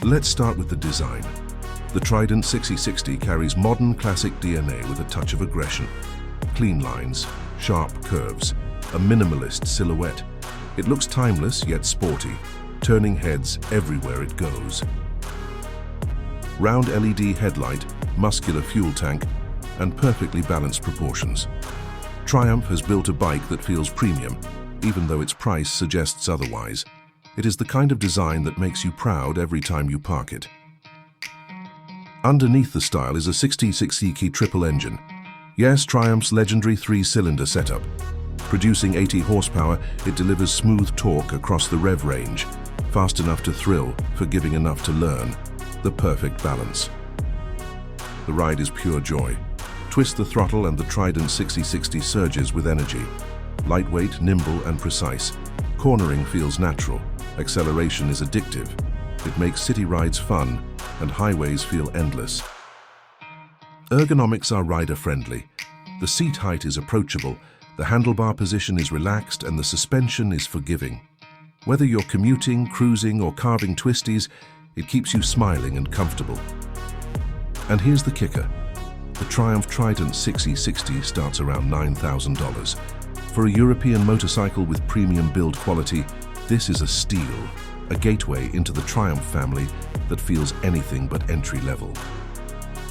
Let's start with the design. The Trident 6060 carries modern classic DNA with a touch of aggression. Clean lines, sharp curves, a minimalist silhouette. It looks timeless yet sporty, turning heads everywhere it goes. Round LED headlight, muscular fuel tank, and perfectly balanced proportions. Triumph has built a bike that feels premium, even though its price suggests otherwise. It is the kind of design that makes you proud every time you park it. Underneath the style is a 66cc triple engine. Yes, Triumph's legendary 3-cylinder setup. Producing 80 horsepower, it delivers smooth torque across the rev range, fast enough to thrill, forgiving enough to learn. The perfect balance. The ride is pure joy. Twist the throttle and the Trident 6060 surges with energy. Lightweight, nimble, and precise. Cornering feels natural. Acceleration is addictive. It makes city rides fun, and highways feel endless. Ergonomics are rider-friendly. The seat height is approachable, the handlebar position is relaxed, and the suspension is forgiving. Whether you're commuting, cruising, or carving twisties, it keeps you smiling and comfortable. And here's the kicker. The Triumph Trident 6060 starts around $9,000. For a European motorcycle with premium build quality, this is a steal, a gateway into the Triumph family that feels anything but entry level.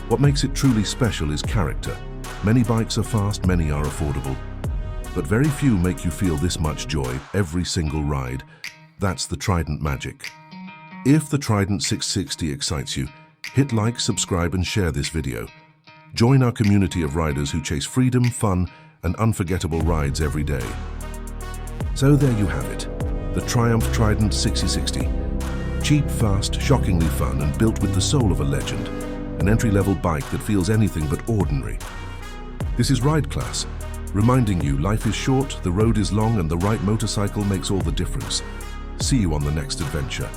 What makes it truly special is character. Many bikes are fast, many are affordable, but very few make you feel this much joy every single ride. That's the Trident magic. If the Trident 660 excites you, hit like, subscribe, and share this video. Join our community of riders who chase freedom, fun, and unforgettable rides every day. So there you have it, the Triumph Trident 6060. Cheap, fast, shockingly fun, and built with the soul of a legend. An entry-level bike that feels anything but ordinary. This is Ride Class, reminding you life is short, the road is long, and the right motorcycle makes all the difference. See you on the next adventure.